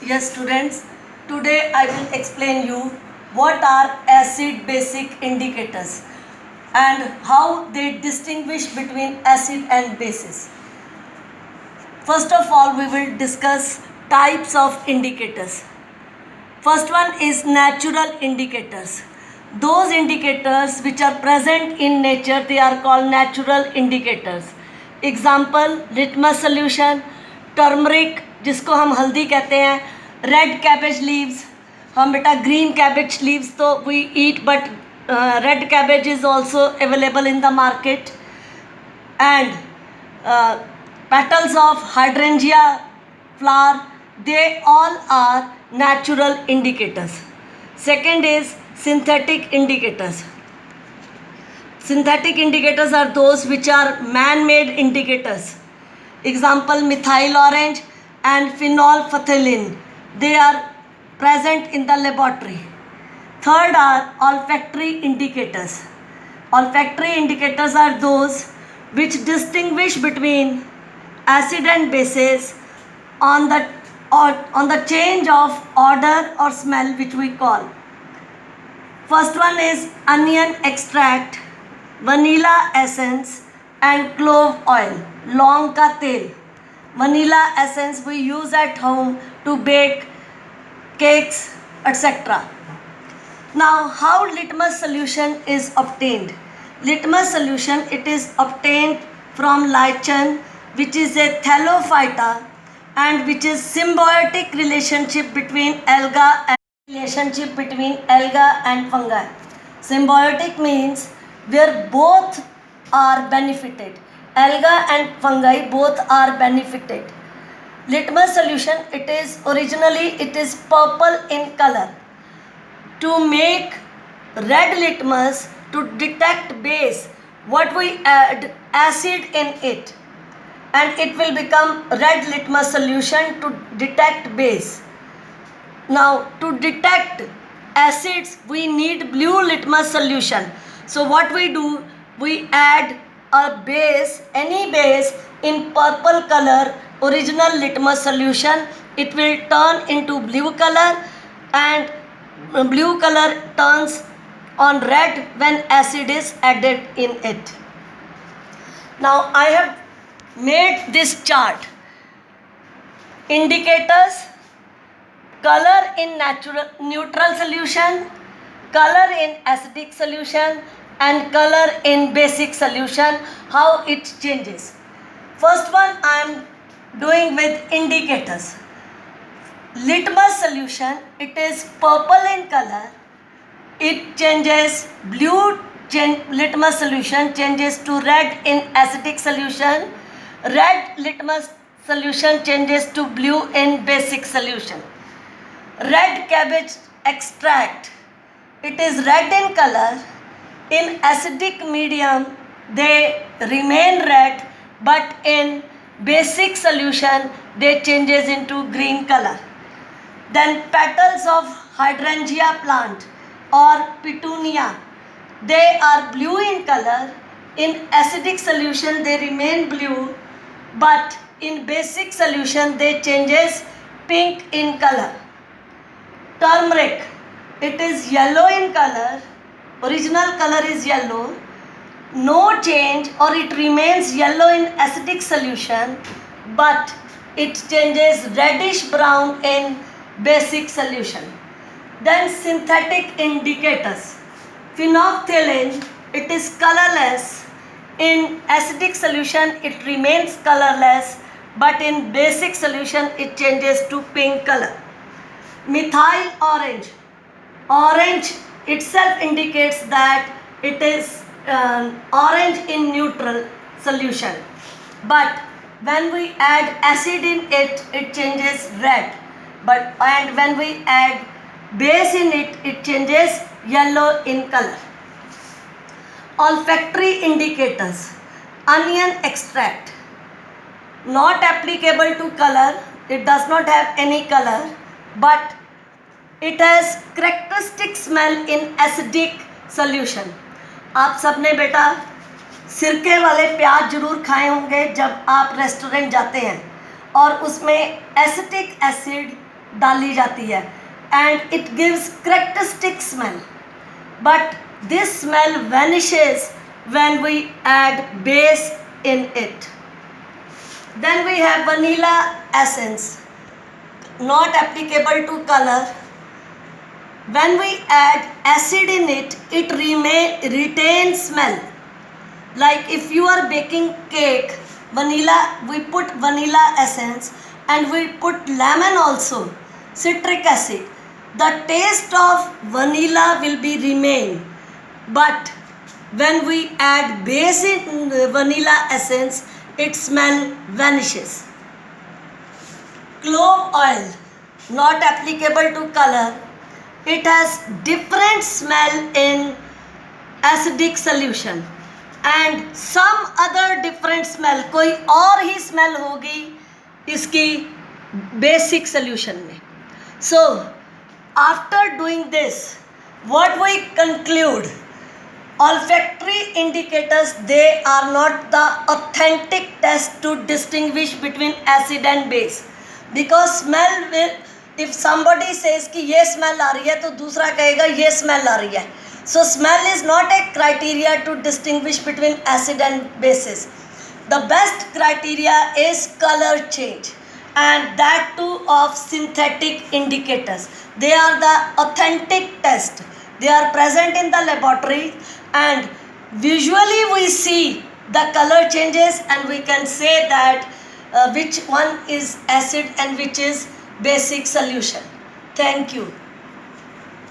Yes, students, today I will explain you what are acid basic indicators and how they distinguish between acid and bases. First of all, we will discuss types of indicators. First one is natural indicators. Those indicators which are present in nature, they are called natural indicators. Example, litmus solution, turmeric जिसको हम हल्दी कहते हैं, red cabbage leaves, हम बेटा green cabbage leaves तो we eat but red cabbage is also available in the market and petals of hydrangea flower, they all are natural indicators. Second is synthetic indicators. Synthetic indicators are those which are man-made indicators. Example, methyl orange and phenolphthalein, they are present in the laboratory. Third are olfactory indicators. Olfactory indicators are those which distinguish between acid and bases on the change of odor or smell, which we call. First one is onion extract, vanilla essence and clove oil, लौंग का तेल. Vanilla essence we use at home to bake cakes, etc. Now, how litmus solution is obtained? Litmus solution, it is obtained from lichen, which is a thallophyta and which is symbiotic relationship between alga and fungi. Symbiotic means where both are benefited. Alga and fungi both are benefited. Litmus solution, it is purple in color. To make red litmus, to detect base, what we add acid in it and it will become red litmus solution to detect base. Now, to detect acids, we need blue litmus solution. So what we do, we add a base, any base in purple color, original litmus solution, it will turn into blue color and blue color turns on red when acid is added in it. Now I have made this chart. Indicators, color in neutral solution, color in acidic solution and color in basic solution, how it changes. First one I am doing with indicators. Litmus solution, it is purple in color, it changes blue, litmus solution changes to red in acidic solution, red litmus solution changes to blue in basic solution. Red cabbage extract, it is red in color, in acidic medium they remain red but in basic solution they changes into green color. Then petals of hydrangea plant or petunia, they are blue in color, in acidic solution they remain blue but in basic solution they changes pink in color. Turmeric, it is yellow in color, original color is yellow, no change or it remains yellow in acidic solution but it changes reddish brown in basic solution. Then synthetic indicators. Phenolphthalein, it is colorless, in acidic solution it remains colorless but in basic solution it changes to pink color. Methyl orange, orange itself indicates that it is orange in neutral solution but when we add acid in it, it changes red, and when we add base in it, it changes yellow in color. Olfactory indicators. Onion extract, not applicable to color, it does not have any color but it has characteristic smell in acidic solution. आप सबने बेटा सिरके वाले प्याज जरूर खाए होंगे जब आप रेस्टोरेंट जाते हैं और उसमें एसिटिक एसिड डाली जाती है and it gives characteristic smell, but this smell vanishes when we add base in it. Then we have vanilla essence, not applicable to color. When we add acid in it, it retains smell. Like if you are baking cake, vanilla, we put vanilla essence and we put lemon also, citric acid. The taste of vanilla will be remain, but when we add base in vanilla essence, its smell vanishes. Clove oil, not applicable to color. It has different smell in acidic solution and some other different smell, कोई और ही smell होगी इसकी basic solution में. So after doing this, what we conclude, olfactory indicators, they are not the authentic test to distinguish between acid and base, because smell will, if somebody says कि ये smell आ रही है तो दूसरा कहेगा ये smell आ रही है. So smell is not a criteria to distinguish between acid and bases. The best criteria is color change, and that too of synthetic indicators. They are the authentic test. They are present in the laboratory and visually we see the color changes and we can say that which one is acid and which is basic solution. Thank you.